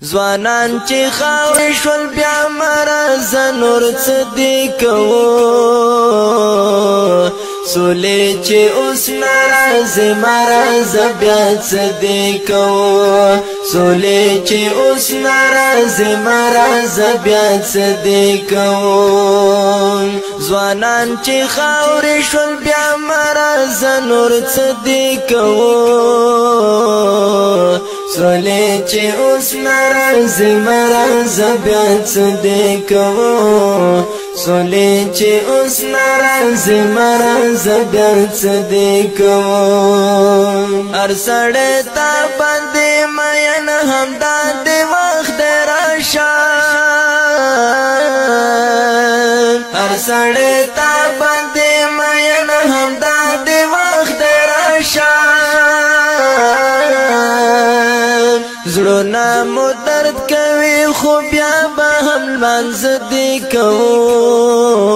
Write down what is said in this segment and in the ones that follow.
ځوانان چې خاورې شول بیا مرزه نور څه دې کوو سولې چې اوس ناراضه مرزه بیا څه دې کوو سولې چې اوس ناراضه مرزه بیا څه دې کوو ځوانان چې خاورې شول بیا مرزه نور څه دې کوو سولې چې اوس ناراضه مرزه بیا څه دې کوو سولې چې اوس ناراضه مرزه بیا څه دې کوو هر سړی تا باندې مین همدا دې وخت راشه هر سړی تا باندې مین همدا دې وخت راشه زړونه مو درد کوي خو بیا به هم لمانځ دې کوو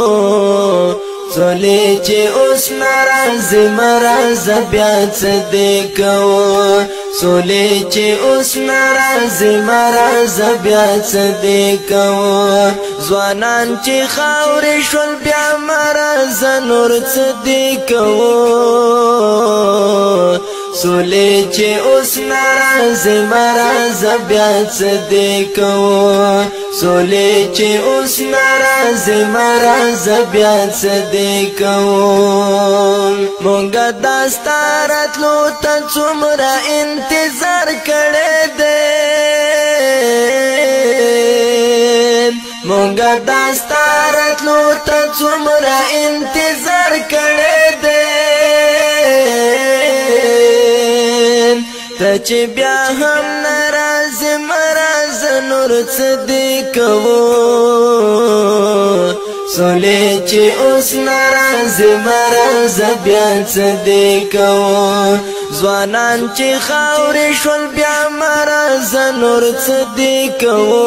سولې چې اوس ناراضه مرزه بیا څه دې کوو سولې چې اوس ناراضه مرزه بیا څه دې کوو ځوانان چې خاورې شول بیا مرزه نور څه دې کوو سولې چې اوس ناراضه مرزه بیا څه دې کوو سولې چې اوس ناراضه مرزه بیا څه دې کوو مونږه دا ستا راتلو ته څومره انتظار کړی دی مونږه دا ستا راتلو ته څومره انتظار کړی دی ته چې بیا هم ناراضه مرزه نور څه دې کوو سولې چې اوس ناراضه مرزه بیا څه دې کوو ځوانان چې خاورې شول بیا مرزه نور څه دې کوو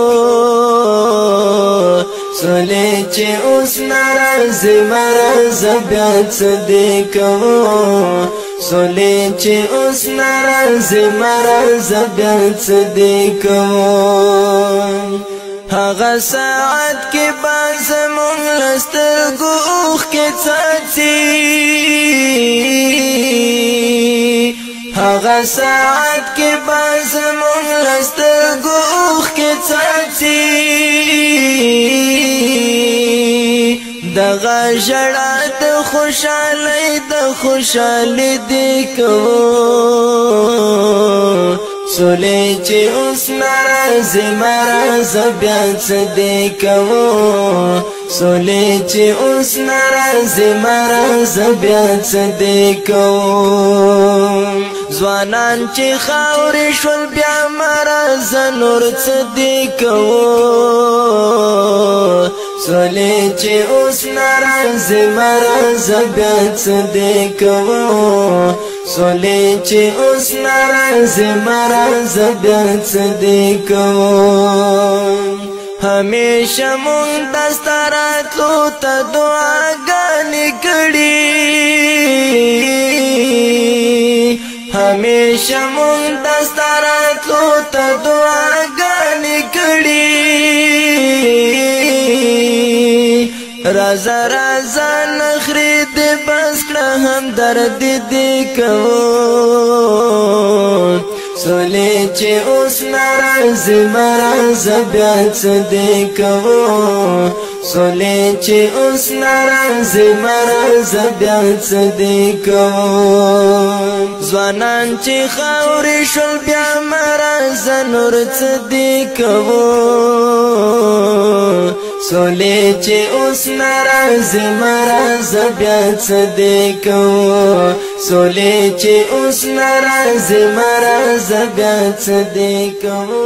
سولې چې اوس ناراضه مرزه بیا څه دې کوو سولې چې اوس ناراضه مرزه بیا څه دې کوو هغه ساعت کې به زموږ له سترګو اوښکې څاڅي هغه ساعت کې به زموږ له سترګو اوښکې څاڅي دغه ژړا د خوشحالۍ د خوشحالۍ دې کوو سولې چې اوس ناراضه مرزه بیا څه دې کوو سولې چې اوس ناراضه مرزه بیا څه دې کوو ځوانان چې خاورې شول بیا مرزه نور څه دې کوو سولې چې اوس ناراضه مرزه بیا څه دې کوو سولې چې اوس ناراضه مرزه بیا څه دې کوو همیشه مونږ د ستا راتلو ته دعاګانې کړي همیشه مونږ د ستا راتلو ته دعاګانې کړي رازا رازا نخری دې بس کړه هم درد دې کوو سولې چې اوس ناراضه مرزه بیا څه دې کوو سولې چې اوس ناراضه مرزه بیا څه دې کوو ځوانان چې خاورې شول بیا مرزه نور څه دې کوو سولې چې اوس ناراضه مرزه بیا څه دې کوو سولې چې اوس ناراضه مرزه بیا څه دې کوو